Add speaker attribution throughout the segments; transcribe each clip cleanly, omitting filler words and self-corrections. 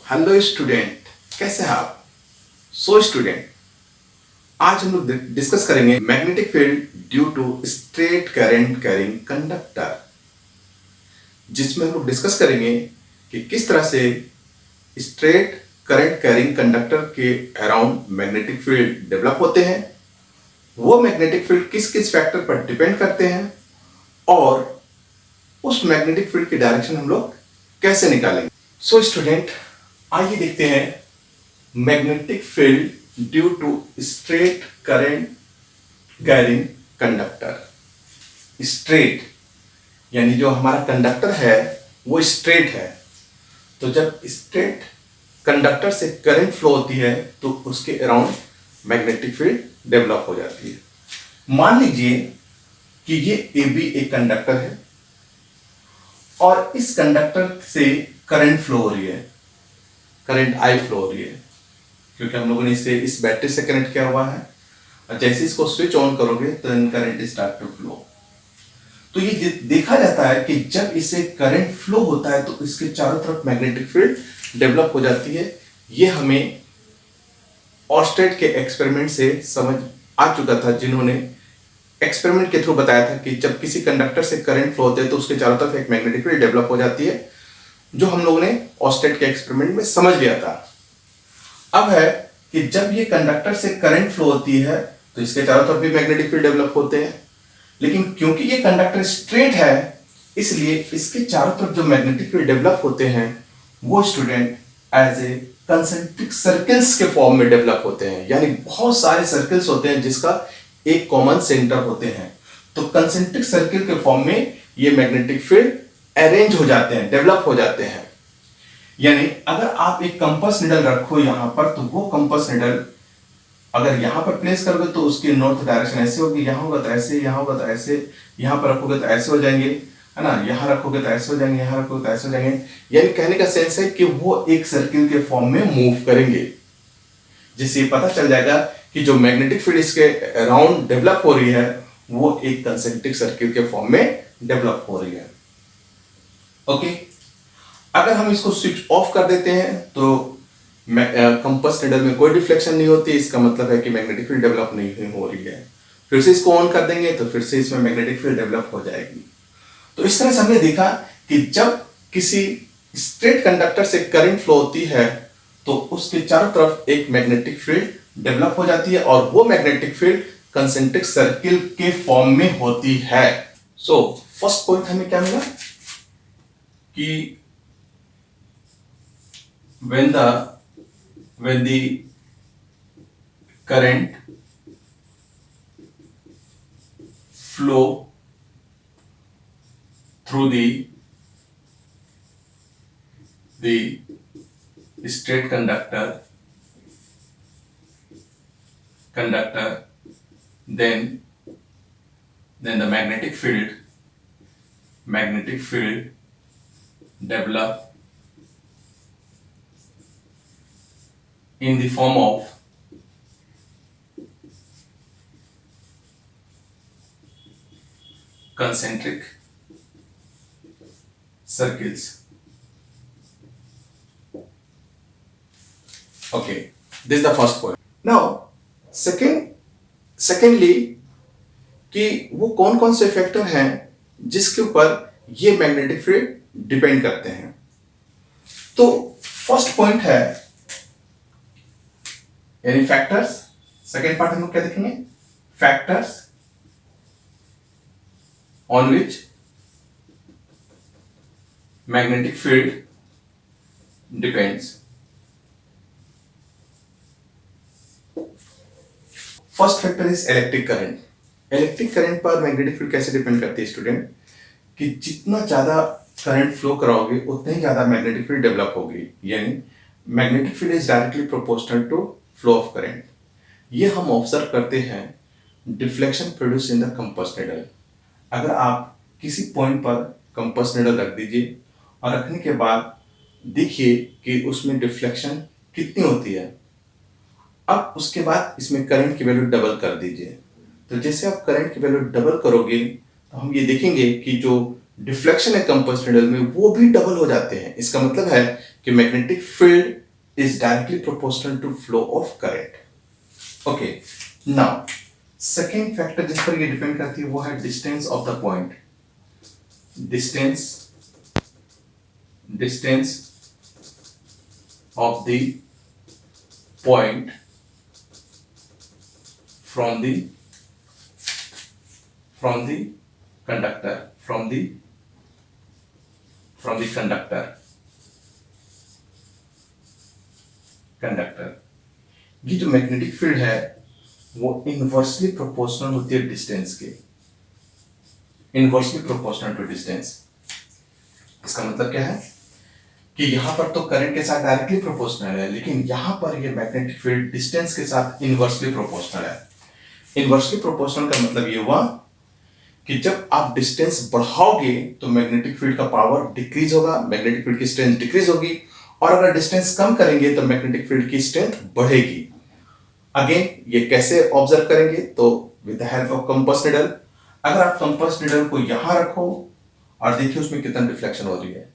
Speaker 1: Hello student, कैसे हैं आप? स्टूडेंट, आज हम लोग डिस्कस करेंगे magnetic field due to straight current carrying conductor, जिसमें हम लोग डिस्कस करेंगे कि किस तरह से स्ट्रेट करंट कैरिंग कंडक्टर के अराउंड मैग्नेटिक फील्ड डेवलप होते हैं, वो मैग्नेटिक फील्ड किस किस फैक्टर पर डिपेंड करते हैं और उस मैग्नेटिक फील्ड की डायरेक्शन हम लोग कैसे निकालेंगे। स्टूडेंट, आइए देखते हैं magnetic field due to straight current carrying conductor. Straight यानी जो हमारा कंडक्टर है वो स्ट्रेट है, तो जब स्ट्रेट कंडक्टर से करंट फ्लो होती है तो उसके अराउंड मैग्नेटिक फील्ड डेवलप हो जाती है। मान लीजिए कि ये ए बी एक कंडक्टर है और इस कंडक्टर से करंट फ्लो हो रही है, करंट आई फ्लो हो रही है, क्योंकि हम लोगों ने इसे इस बैटरी से कनेक्ट किया हुआ है और जैसे इसको स्विच ऑन करोगे तो करंट स्टार्ट टू फ्लो। तो ये देखा जाता है कि जब इसे करंट फ्लो होता है तो इसके चारों तरफ मैग्नेटिक फील्ड डेवलप हो जाती है। ये हमें ऑर्स्टेड के एक्सपेरिमेंट से समझ आ चुका था, जिन्होंने एक्सपेरिमेंट के थ्रू बताया था कि जब किसी कंडक्टर से करंट फ्लो होते हैं तो उसके चारों तरफ एक मैग्नेटिक फील्ड डेवलप हो जाती है, जो हम लोगों ने ऑर्स्टेड के एक्सपेरिमेंट में समझ लिया था। अब है कि जब ये कंडक्टर से करंट फ्लो होती है तो इसके चारों तरफ भी मैग्नेटिक फील्ड डेवलप होते हैं, लेकिन क्योंकि ये कंडक्टर स्ट्रेट है इसलिए इसके चारों तरफ जो मैग्नेटिक फील्ड डेवलप होते हैं वो student as a concentric circles के फॉर्म में डेवलप होते हैं। यानी बहुत सारे सर्कल्स होते हैं जिसका एक कॉमन सेंटर होते हैं, तो कंसेंट्रिक सर्कल के फॉर्म में ये मैग्नेटिक फील्ड अरेंज हो जाते हैं, डेवलप हो जाते हैं। यानी अगर आप एक कंपास निडल रखो यहां पर, तो वो कंपास निडल अगर यहां पर प्लेस करोगे तो उसकी नॉर्थ डायरेक्शन ऐसे होगी, यहां होगा तो ऐसे, यहां होगा तो ऐसे, यहां पर रखोगे तो ऐसे हो जाएंगे, है ना, यहां रखोगे तो ऐसे हो जाएंगे, यहां रखोगे तो ऐसे हो जाएंगे। यानी कहने का सेंस है कि वो एक सर्किल के फॉर्म में मूव करेंगे, जिससे पता चल जाएगा कि जो मैग्नेटिक फील्ड इसके अराउंड डेवलप हो रही है वो एक कंसेंट्रिक सर्किल के फॉर्म में डेवलप हो रही है। ओके, अगर हम इसको स्विच ऑफ कर देते हैं तो कंपास निडल में कोई डिफ्लेक्शन नहीं होती, इसका मतलब है कि मैग्नेटिक फील्ड डेवलप नहीं हो रही है। फिर से इसको ऑन कर देंगे तो फिर से इसमें मैग्नेटिक फील्ड डेवलप हो जाएगी। तो इस तरह से हमने देखा कि जब किसी स्ट्रेट कंडक्टर से करंट फ्लो होती है तो उसके चारों तरफ एक मैग्नेटिक फील्ड डेवलप हो जाती है और वो मैग्नेटिक फील्ड कंसेंट्रिक सर्किल के फॉर्म में होती है। फर्स्ट पॉइंट हमें क्या मिला कि when the current flow through the straight conductor then the magnetic field develop in the form of concentric circles. Okay, this is the first point. Now secondly कि वो कौन कौन से फैक्टर हैं जिसके ऊपर ये मैग्नेटिक फील्ड डिपेंड करते हैं। तो फर्स्ट पॉइंट है यानी फैक्टर्स। सेकेंड पार्ट हम लोग क्या देखेंगे, factors on which magnetic field depends. First factor is electric current. Electric current पर मैग्नेटिक फील्ड कैसे डिपेंड करती है स्टूडेंट, कि जितना ज्यादा करंट फ्लो कराओगे उतना ही ज्यादा मैग्नेटिक फील्ड डेवलप होगी। यानी magnetic field is directly proportional to flow of current. ये हम ऑब्जर्व करते हैं deflection produce in the compass needle. अगर आप किसी पॉइंट पर कंपास निडल रख दीजिए और रखने के बाद देखिए कि उसमें डिफ्लेक्शन कितनी होती है। अब उसके बाद इसमें करंट की वैल्यू डबल कर दीजिए। तो जैसे आप करंट की वैल्यू डबल करोगे तो हम ये देखेंगे कि जो डिफ्लेक्शन है कंपास नीडल में वो भी डबल हो जाते हैं। इसका मतलब है कि magnetic field is directly proportional to flow of current. Okay, now second factor जिस पर ये डिपेंड करती है वो है distance of the point. Distance of the point from the conductor ये जो मैग्नेटिक फील्ड है वो इनवर्सली प्रोपोर्शनल होती है डिस्टेंस के, इनवर्सली प्रोपोर्शनल टू डिस्टेंस। इसका मतलब क्या है कि यहां पर तो करंट के साथ डायरेक्टली प्रोपोर्शनल है, लेकिन यहां पर ये मैग्नेटिक फील्ड डिस्टेंस के साथ इनवर्सली प्रोपोर्शनल है। इनवर्सली प्रोपोर्शनल का मतलब ये हुआ कि जब आप डिस्टेंस बढ़ाओगे तो मैग्नेटिक फील्ड का पावर डिक्रीज होगा, मैग्नेटिक फील्ड की स्ट्रेंथ डिक्रीज होगी, और अगर डिस्टेंस कम करेंगे तो मैग्नेटिक फील्ड की स्ट्रेंथ बढ़ेगी। अगेन ये कैसे ऑब्जर्व करेंगे, तो with the help of compass needle. अगर आप कंपास नीडल को यहां रखो और देखिए उसमें कितना डिफ्लेक्शन हो रही है,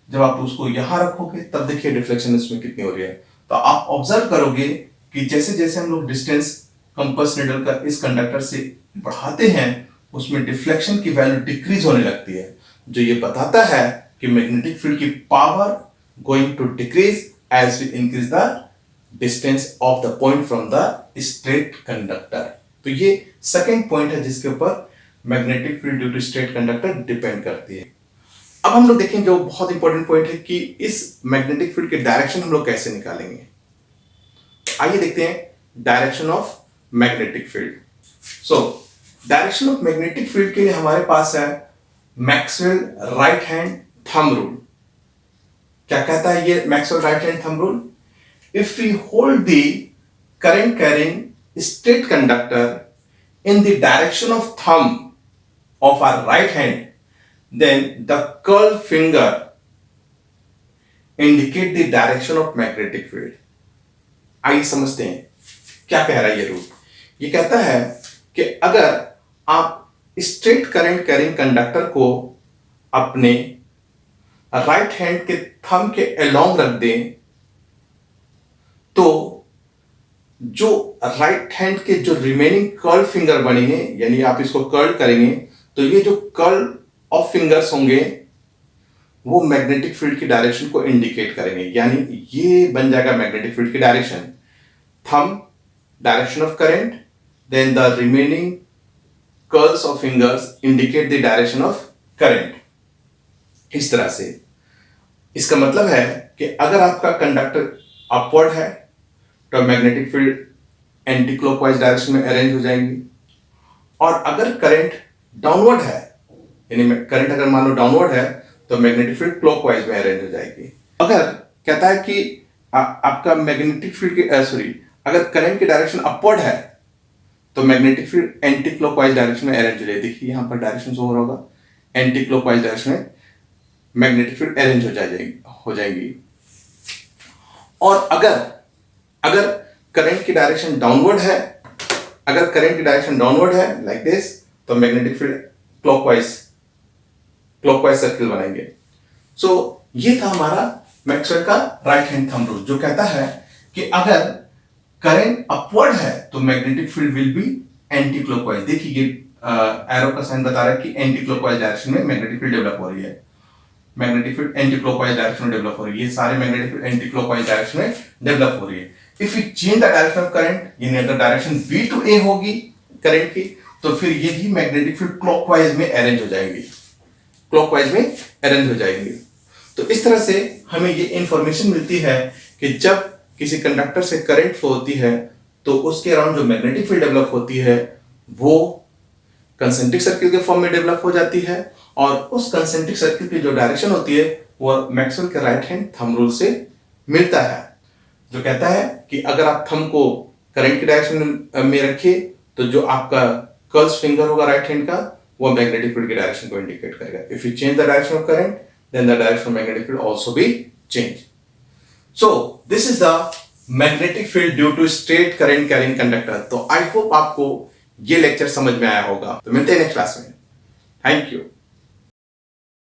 Speaker 1: जब आप उसको यहां रखोगे तब देखिए डिफ्लेक्शन इसमें कितनी हो रही है। तो आप ऑब्जर्व करोगे कि जैसे जैसे हम लोग डिस्टेंस कंपास नीडल का इस कंडक्टर से बढ़ाते हैं उसमें डिफ्लेक्शन की वैल्यू डिक्रीज होने लगती है, जो ये बताता है कि मैग्नेटिक फील्ड की power going to decrease as we increase the distance of the point from the straight conductor. तो ये सेकेंड पॉइंट है जिसके ऊपर magnetic field due to straight conductor depend करती है। अब हम लोग देखें जो बहुत इंपॉर्टेंट पॉइंट है कि इस मैग्नेटिक फील्ड के डायरेक्शन हम लोग कैसे निकालेंगे। आइए देखते हैं direction of magnetic field. So direction of magnetic field के लिए हमारे पास है Maxwell right hand thumb rule. क्या कहता है ये Maxwell right hand thumb rule? If we hold the current carrying straight conductor in the direction of thumb of our right hand, then the curl finger indicate the direction of magnetic field। आइए समझते हैं क्या कह रहा है ये rule. ये कहता है कि अगर आप स्ट्रेट करंट कैरिंग कंडक्टर को अपने राइट हैंड के थंब के अलोंग रख दें तो जो राइट हैंड के जो रिमेनिंग कर्ल फिंगर बनेंगे, यानी आप इसको कर्ल करेंगे तो ये जो कर्ल ऑफ फिंगर्स होंगे वो मैग्नेटिक फील्ड की डायरेक्शन को इंडिकेट करेंगे, यानी ये बन जाएगा मैग्नेटिक फील्ड की direction. Thumb direction of current, then the remaining curls of fingers indicate the direction of current. इस तरह से इसका मतलब है कि अगर आपका कंडक्टर अपवर्ड है तो magnetic field anti clockwise direction में अरेंज हो जाएंगी, और अगर करंट डाउनवर्ड है, यानी करंट अगर मान लो डाउनवर्ड है तो मैग्नेटिक फील्ड क्लॉकवाइज में अरेंज हो जाएगी। अगर कहता है कि आपका मैग्नेटिक फील्ड की अगर करंट की डायरेक्शन अपवर्ड है तो magnetic field anti clockwise direction में अरेंज हो जाएगी। देखिए यहां पर डायरेक्शन हो रहा होगा, एंटी क्लॉकवाइज डायरेक्शन में मैग्नेटिक फील्ड अरेंज हो जाएगी। और अगर करंट की डायरेक्शन डाउनवर्ड है, अगर करंट की डायरेक्शन डाउनवर्ड है लाइक दिस, तो मैग्नेटिक फील्ड क्लॉकवाइज सर्किल बनाएंगे। सो ये था हमारा मैक्सवेल का राइट हैंड थंब रूल, जो कहता है कि अगर करंट अपवर्ड है तो magnetic field will be anti clockwise. देखिए ये एरो का साइन बता रहा है कि एंटी क्लॉकवाइज डायरेक्शन में मैग्नेटिक फील्ड डेवलप हो रही है, magnetic field anti clockwise direction में डेवलप हो रही है। ये सारे magnetic field anti clockwise direction में डेवलप हो रही है। If you change the direction of current, यानी अगर डायरेक्शन बी टू ए होगी करंट की, तो फिर ये भी मैग्नेटिक फील्ड क्लॉकवाइज में अरेंज हो जाएंगी, तो इस तरह से हमें ये इंफॉर्मेशन मिलती है कि जब किसी कंडक्टर से करंट फ्लो होती है तो उसके अराउंड जो मैग्नेटिक फील्ड डेवलप होती है वो कंसेंट्रिक सर्किल के फॉर्म में डेवलप हो जाती है, और उस कंसेंट्रिक सर्किल की जो डायरेक्शन होती है वो मैक्सवेल के राइट हैंड थंब रूल से मिलता है, जो कहता है कि अगर आप थंब को करंट की डायरेक्शन में रखिए तो जो आपका कर्ल्स फिंगर होगा राइट हैंड का वो मैग्नेटिक फील्ड की डायरेक्शन को इंडिकेट करेगा। If you change the direction of current then the direction of magnetic field also be change. So this is the magnetic field due to straight current carrying conductor. तो I hope आपको ये lecture समझ में आया होगा। तो मिलते हैं नेक्स्ट क्लास में। Thank you.